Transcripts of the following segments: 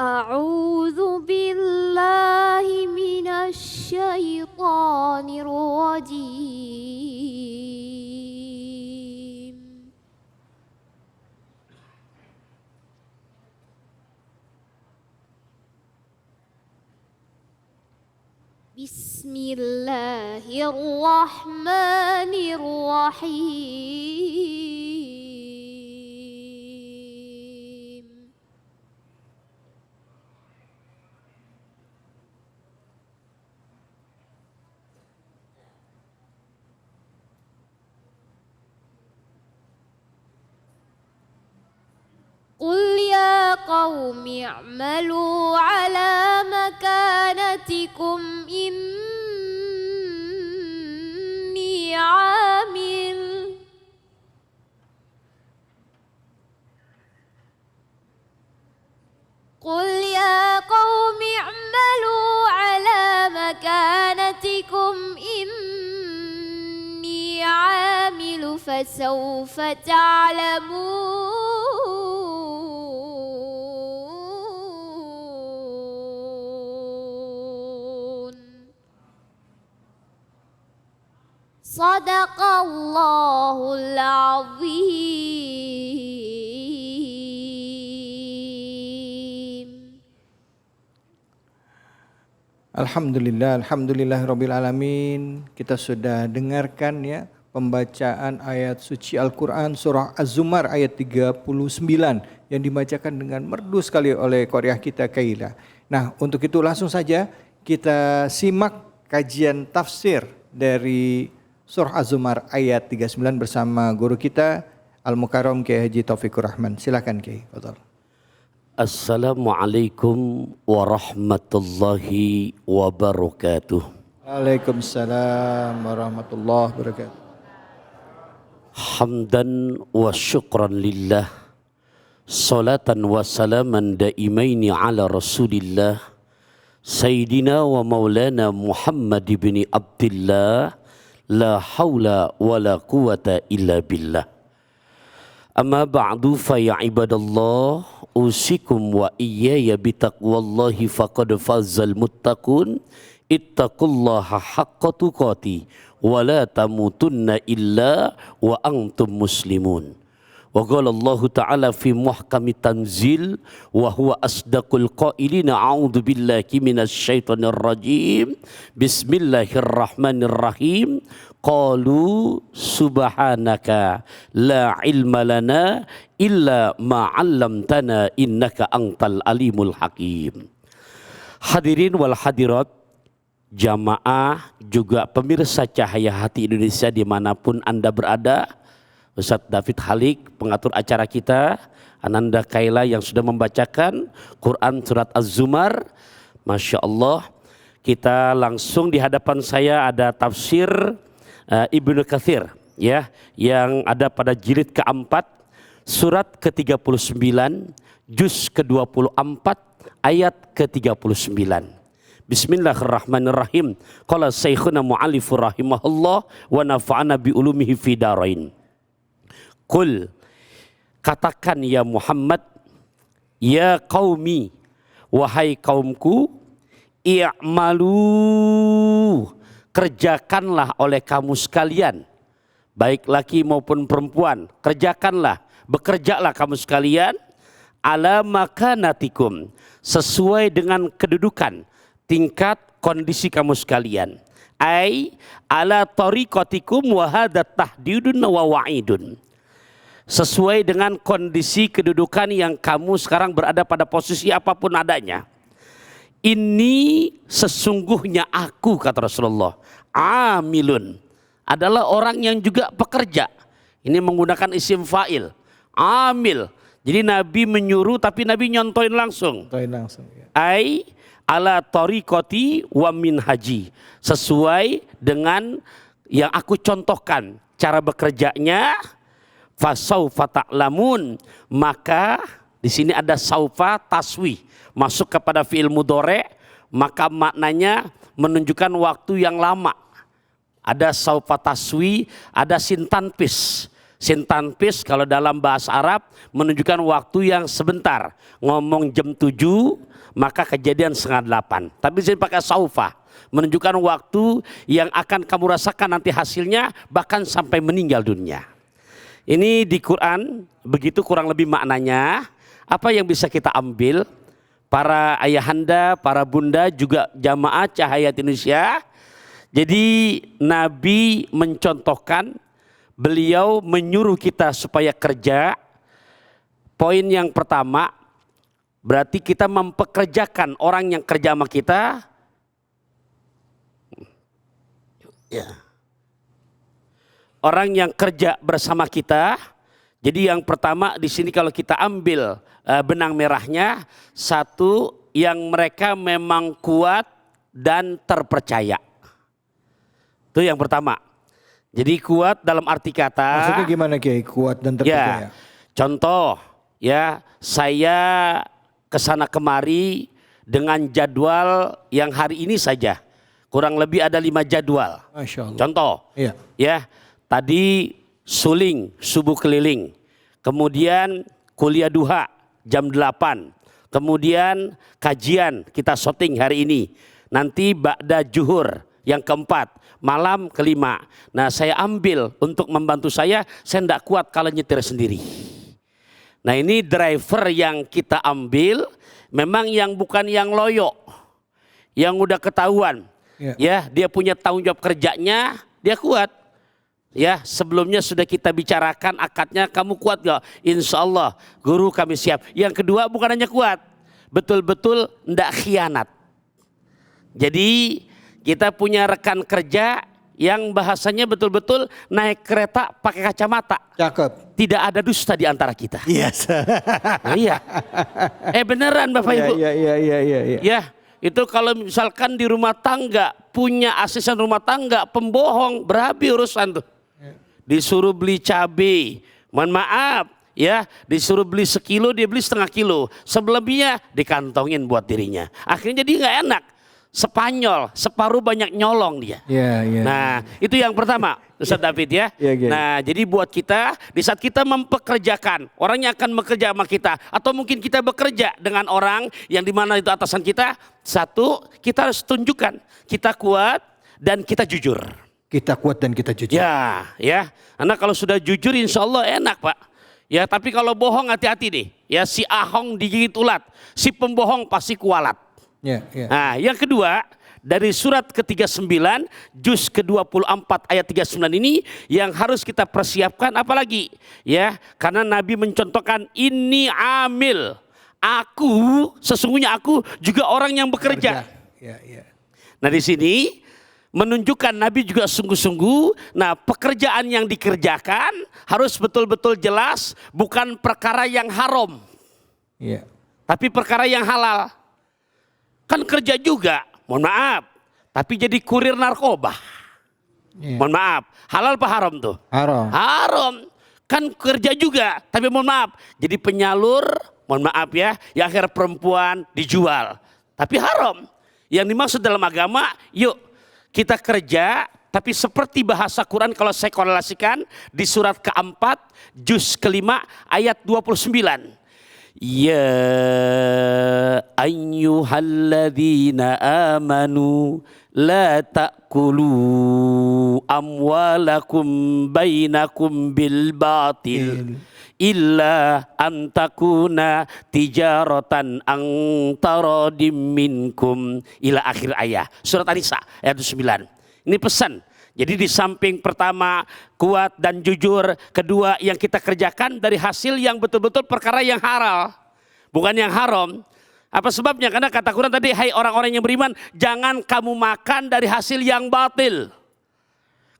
أعوذ بالله من الشيطان الرجيم. بسم الله الرحمن الرحيم. قل يا قوم اعملوا على مكانتكم إني عامل قل يا قوم اعملوا على مكانتكم إني عامل فسوف تعلمون. صدق الله العظيم. Alhamdulillah alamin. Kita sudah dengarkan ya pembacaan ayat suci Al-Quran surah Az-Zumar ayat 39 yang dibacakan dengan merdu sekali oleh qariah kita Kaila. Nah, untuk itu langsung saja kita simak kajian tafsir dari surah Az-Zumar ayat 39 bersama guru kita Al-Mukarram Kiai Haji Taufikur Rahman. Silakan Kiai. Assalamualaikum warahmatullahi wabarakatuh. Waalaikumsalam warahmatullahi wabarakatuh. Hamdan wa syukran lillah, salatan wa salaman daimaini ala rasulillah, Sayyidina wa maulana Muhammad ibn Abdillah, la hawla wa la quwata illa billah. Amma ba'du fa ya ibadallah, usikum wa iyaya bitaqwallahi faqad fazal muttaqun, ittaqullaha haqqa tuqati wa la tamutunna illa wa antum muslimun. Wa qala Allah ta'ala fi muhkami tanzil wa huwa asdaqul qailina, a'udzu billahi minasy syaithanir rajim, bismillahirrahmanirrahim. Qalu subhanaka la ilma lana illa ma 'allamtana innaka antal alimul hakim. Hadirin wal hadirat, jamaah juga pemirsa Cahaya Hati Indonesia dimanapun Anda berada, Ustadz David Halik pengatur acara kita, Ananda Kaila yang sudah membacakan Quran surat Az-Zumar. Masya Allah, kita langsung di hadapan saya ada tafsir Ibnu Katsir ya, yang ada pada jilid keempat, surat ke-39, juz ke-24, ayat ke-39. Bismillahirrahmanirrahim. Qala Syekhuna Mu'allifur rahimahullah wa nafa'ana bi ulumihi fi darain. Qul, katakan ya Muhammad, ya qaumi, wahai kaumku, i'malu, kerjakanlah oleh kamu sekalian, baik laki maupun perempuan, kerjakanlah, bekerjalah kamu sekalian, ala makanatikum, sesuai dengan kedudukan, tingkat, kondisi kamu sekalian. Ai ala tariqatikum wa hadza tahdidun wa wa'idun, sesuai dengan kondisi kedudukan yang kamu sekarang berada pada posisi apapun adanya. Ini sesungguhnya aku, kata Rasulullah, amilun, adalah orang yang juga pekerja. Ini menggunakan isim fa'il, amil. Jadi Nabi menyuruh tapi Nabi nyontoin langsung. Ya. Ai ala tariqati wa minhaji, sesuai dengan yang aku contohkan cara bekerjanya. Fasaufa ta'lamun, maka di sini ada saufa taswih masuk kepada fi'il mudhari', maka maknanya menunjukkan waktu yang lama. Ada saufa taswi, ada sin tanpis. Sin tanfis kalau dalam bahasa Arab menunjukkan waktu yang sebentar. Ngomong jam 7 maka kejadian setengah 8. Tapi sini pakai saufa, menunjukkan waktu yang akan kamu rasakan nanti hasilnya bahkan sampai meninggal dunia. Ini di Quran begitu kurang lebih maknanya. Apa yang bisa kita ambil? Para ayahanda, para bunda, juga jamaah Cahaya Indonesia. Jadi Nabi mencontohkan, beliau menyuruh kita supaya kerja. Poin yang pertama, berarti kita mempekerjakan orang yang kerja sama kita. Ya. Orang yang kerja bersama kita. Jadi yang pertama di sini kalau kita ambil benang merahnya, satu, yang mereka memang kuat dan terpercaya. Itu yang pertama. Jadi kuat dalam arti kata. Maksudnya gimana Kiai, kuat dan terpercaya? Ya, contoh ya, saya kesana kemari dengan jadwal yang hari ini saja. Kurang lebih ada 5 jadwal. Masya Allah. Contoh, Iya. ya, tadi suling, subuh keliling. Kemudian kuliah duha jam 8. Kemudian kajian kita syuting hari ini. Nanti ba'da juhur yang keempat. Malam kelima. Nah saya ambil untuk membantu saya tidak kuat kalau nyetir sendiri. Nah ini driver yang kita ambil memang yang bukan yang loyo. Yang udah ketahuan. Ya, dia punya tanggung jawab kerjanya, dia kuat. Ya, sebelumnya sudah kita bicarakan akadnya, kamu kuat gak? Insya Allah guru kami siap. Yang kedua bukan hanya kuat, betul-betul tidak khianat. Jadi kita punya rekan kerja yang bahasanya betul-betul naik kereta pakai kacamata. Cakep. Tidak ada dusta di antara kita. Yes. Nah, iya. Beneran Bapak Ibu. Iya. Ya, itu kalau misalkan di rumah tangga punya asisten rumah tangga pembohong, berabi urusan tuh. Disuruh beli cabai, mohon maaf ya, disuruh beli sekilo dia beli setengah kilo, selebihnya dikantongin buat dirinya. Akhirnya jadi nggak enak. Spanyol, separuh banyak nyolong dia. Nah itu yang pertama Ustaz David ya. Nah jadi buat kita di saat kita mempekerjakan orang yang akan bekerja sama kita, atau mungkin kita bekerja dengan orang yang dimana itu atasan kita, satu, kita harus tunjukkan kita kuat dan kita jujur. Kita kuat dan kita jujur. Ya. Karena kalau sudah jujur insya Allah enak Pak. Ya tapi kalau bohong hati-hati nih. Ya si ahong digigit ulat, si pembohong pasti kualat. Nah yang kedua, dari surat ke-39 juz ke-24 ayat 39 ini yang harus kita persiapkan apalagi ya, karena Nabi mencontohkan ini amil, aku sesungguhnya aku juga orang yang bekerja. Nah di sini menunjukkan Nabi juga sungguh-sungguh. Nah pekerjaan yang dikerjakan harus betul-betul jelas, bukan perkara yang haram, tapi perkara yang halal. Kan kerja juga, mohon maaf, tapi jadi kurir narkoba. Mohon maaf, halal apa haram tuh? Haram. Kan kerja juga, tapi mohon maaf, jadi penyalur, mohon maaf ya, yang akhirnya perempuan dijual. Tapi haram. Yang dimaksud dalam agama, yuk kita kerja, tapi seperti bahasa Quran kalau saya korelasikan di surat keempat, juz kelima ayat 29. Ya ayyuhalladzina amanu la ta'kulu amwalakum bainakum bil batil illa an takuna tijaratan an taradim minkum ila akhir ayat. Surat An-Nisa ayat 9. Ini pesan. Jadi di samping pertama kuat dan jujur, kedua yang kita kerjakan dari hasil yang betul-betul perkara yang halal, bukan yang haram. Apa sebabnya? Karena kata Quran tadi, hai orang-orang yang beriman, jangan kamu makan dari hasil yang batil.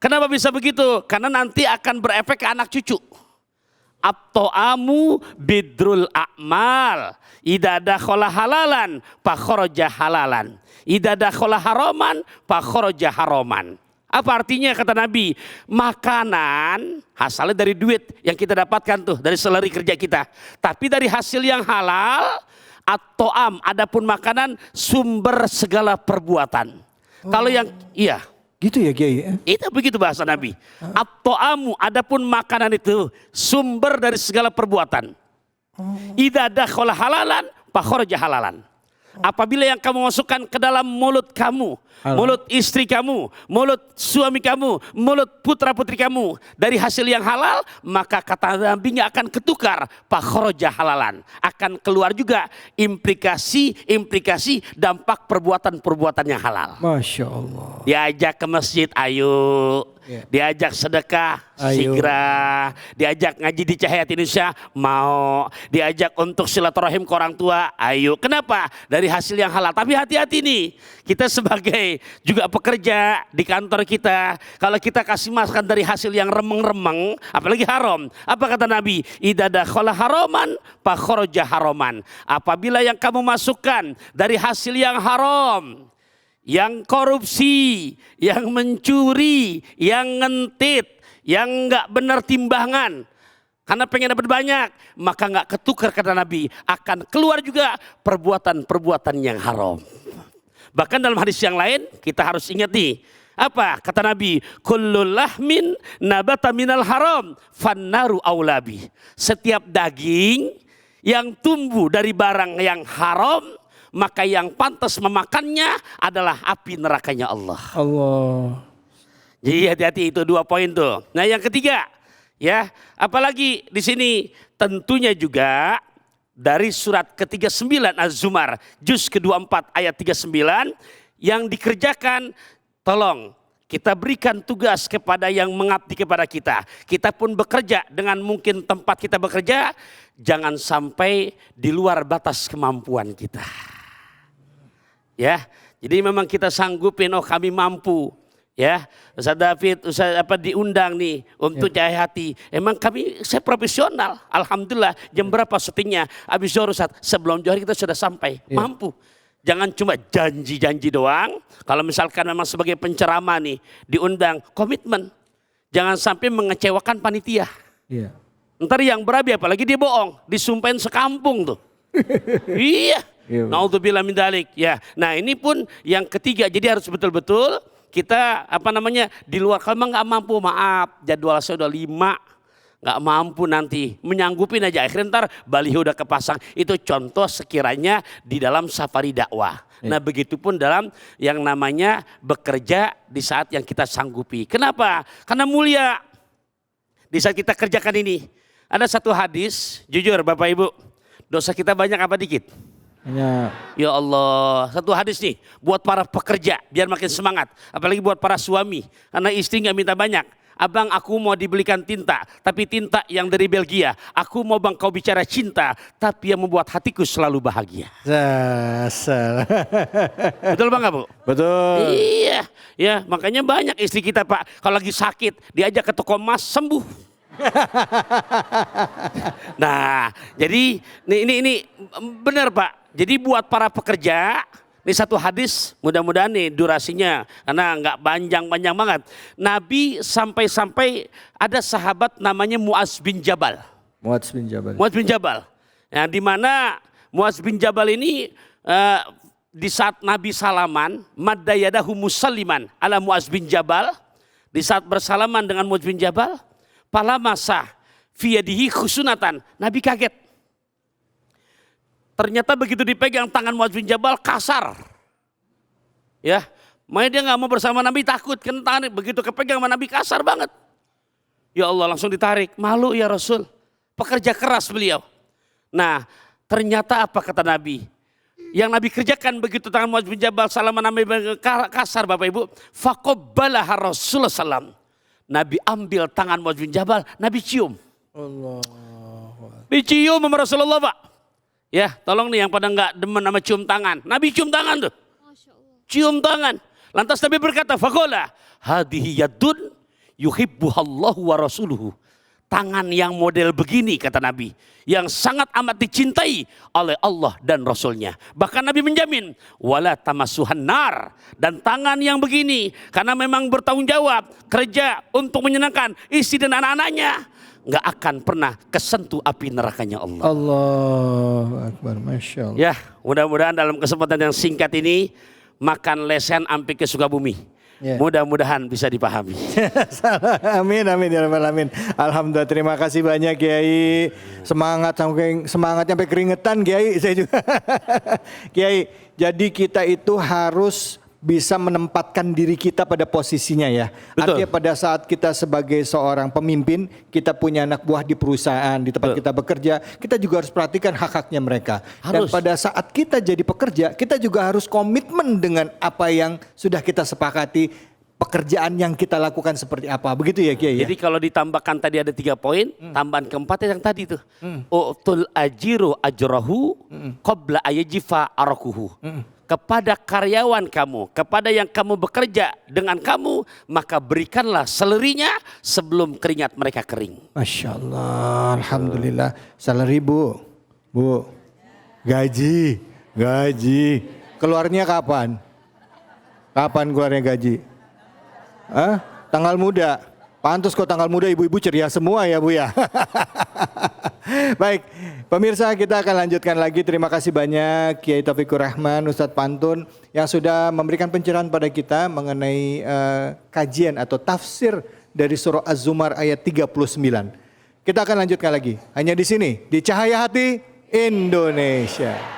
Kenapa bisa begitu? Karena nanti akan berefek ke anak cucu. At-ta'amu bidrul a'mal, idza dakhala halalan fa kharaja halalan, idza dakhala haraman fa kharaja haraman. Apa artinya kata Nabi? Makanan asalnya dari duit yang kita dapatkan tuh, dari salary kerja kita. Tapi dari hasil yang halal, at-ta'am, adapun makanan sumber segala perbuatan. Kalau yang Gitu ya Kiai? Itu begitu bahasa Nabi. At-ta'amu, adapun makanan itu sumber dari segala perbuatan. Idza dakhala halalan fa kharaja halalan. Apabila yang kamu masukkan ke dalam mulut kamu, mulut istri kamu, mulut suami kamu, mulut putra putri kamu dari hasil yang halal, maka kata Nabi nggak akan ketukar, fakhoroja halalan, akan keluar juga implikasi dampak perbuatan yang halal. Masya Allah. Diajak ke masjid, ayo. Diajak sedekah, segera. Diajak ngaji di Cahaya Indonesia, mau. Diajak untuk silaturahim ke orang tua, ayo. Kenapa? Dari hasil yang halal. Tapi hati-hati nih, kita sebagai juga pekerja di kantor kita, kalau kita kasih makan dari hasil yang remeng-remeng, apalagi haram. Apa kata Nabi? Idza dakhala haraman fa kharaja haraman. Apabila yang kamu masukkan dari hasil yang haram, yang korupsi, yang mencuri, yang ngentit, yang nggak benar timbangan, karena pengen dapat banyak, maka nggak ketukar kata Nabi, akan keluar juga perbuatan-perbuatan yang haram. Bahkan dalam hadis yang lain kita harus ingat nih, apa kata Nabi? Kullul lahmin nabata minal haram fannaru aulabi. Setiap daging yang tumbuh dari barang yang haram, maka yang pantas memakannya adalah api nerakanya Allah. Allah. Jadi hati-hati, itu 2 poin tuh. Nah yang ketiga, ya, apalagi di sini tentunya juga dari surat ke-39 Az-Zumar, juz ke-24 ayat 39, yang dikerjakan, tolong kita berikan tugas kepada yang mengabdi kepada kita. Kita pun bekerja dengan mungkin tempat kita bekerja, jangan sampai di luar batas kemampuan kita. Ya, jadi memang kita sanggupin, oh kami mampu, ya. Ustaz David, Ustaz diundang nih untuk Cahaya Hati. Emang saya profesional, alhamdulillah. Jam berapa syutingnya? Habis zuhur Ustaz, sebelum zuhur kita sudah sampai, mampu. Jangan cuma janji-janji doang. Kalau misalkan memang sebagai penceramah nih diundang, komitmen. Jangan sampai mengecewakan panitia. Iya. Ntar yang berabi apalagi dia bohong, disumpahin sekampung tuh. Iya. Naudzubillah min dzalik. Ya. Nah, ini pun yang ketiga. Jadi harus betul-betul kita di luar, kalau nggak mampu, maaf, jadwal saya udah 5, nggak mampu nanti, menyanggupin aja. Akhirnya ntar baliho udah kepasang. Itu contoh sekiranya di dalam safari dakwah. Nah, begitupun dalam yang namanya bekerja di saat yang kita sanggupi. Kenapa? Karena mulia di saat kita kerjakan ini. Ada satu hadis, jujur Bapak Ibu, dosa kita banyak apa dikit? Ya Allah, satu hadis nih buat para pekerja biar makin semangat, apalagi buat para suami, karena istri nggak minta banyak. Abang, aku mau dibelikan tinta, tapi tinta yang dari Belgia. Aku mau bang kau bicara cinta, tapi yang membuat hatiku selalu bahagia. Betul bang, Bu? Betul. Iya, ya makanya banyak istri kita Pak, kalau lagi sakit diajak ke toko emas sembuh. Nah, jadi ini benar Pak. Jadi buat para pekerja, ini satu hadis, mudah-mudahan nih durasinya, karena nggak panjang-panjang banget. Nabi sampai ada sahabat namanya Muaz bin Jabal. Muaz bin Jabal. Nah, di mana Muaz bin Jabal ini di saat Nabi salaman, madda yadahu musalliman ala Muaz bin Jabal. Di saat bersalaman dengan Muaz bin Jabal, pala masa fiyadihi khusunatan. Nabi kaget. Ternyata begitu dipegang tangan Muaz bin Jabal kasar. Ya, makanya dia nggak mau bersama Nabi, takut kan tangan begitu kepegang sama Nabi kasar banget. Ya Allah, langsung ditarik. Malu ya Rasul. Pekerja keras beliau. Nah, ternyata apa kata Nabi? Yang Nabi kerjakan begitu tangan Muaz bin Jabal salaman Nabi kasar Bapak Ibu. Faqabbalah Rasulullah sallam. Nabi ambil tangan Muaz bin Jabal, Nabi cium. Allah. Dicium sama Rasulullah Pak. Ya, tolong nih yang pada nggak demen sama cium tangan. Nabi cium tangan tuh. Cium tangan. Lantas Nabi berkata, faqala hadhihi yadun yuhibbuhallahu wa rasuluhu. Tangan yang model begini kata Nabi, yang sangat amat dicintai oleh Allah dan Rasulnya. Bahkan Nabi menjamin, wala tamassuhan nar, dan tangan yang begini karena memang bertanggung jawab kerja untuk menyenangkan istri dan anak-anaknya, nggak akan pernah kesentuh api nerakanya Allah. Allahu Akbar, Masya Allah. Ya, mudah-mudahan dalam kesempatan yang singkat ini makan lesen sampai ke Sukabumi. Ya. Mudah-mudahan bisa dipahami. Amin amin ya rabbal alamin. Alhamdulillah, terima kasih banyak Kiai. Semangat sampai keringetan Kiai, saya juga. Kiai, jadi kita itu harus bisa menempatkan diri kita pada posisinya ya. Betul. Artinya pada saat kita sebagai seorang pemimpin, kita punya anak buah di perusahaan, di tempat kita bekerja, kita juga harus perhatikan hak-haknya mereka. Dan Harus. pada saat kita jadi pekerja, kita juga harus komitmen dengan apa yang sudah kita sepakati, pekerjaan yang kita lakukan seperti apa. Begitu ya Kiai ya? Jadi kalau ditambahkan tadi ada 3 poin, tambahan keempat yang tadi tuh. U'tul ajiru ajrahu qabla ayajifa arakuhu. Kepada karyawan kamu, kepada yang kamu bekerja dengan kamu, maka berikanlah selerinya sebelum keringat mereka kering. Masya Allah, Alhamdulillah. Salary Bu, gaji. Keluarnya kapan? Kapan keluarnya gaji? Hah? Tanggal muda. Pantas kok tanggal muda, ibu-ibu ceria semua ya Bu ya. Baik, pemirsa, kita akan lanjutkan lagi. Terima kasih banyak Kiai Taufikur Rahman, Ustadz Pantun yang sudah memberikan pencerahan pada kita mengenai kajian atau tafsir dari surah Az-Zumar ayat 39. Kita akan lanjutkan lagi hanya di sini di Cahaya Hati Indonesia.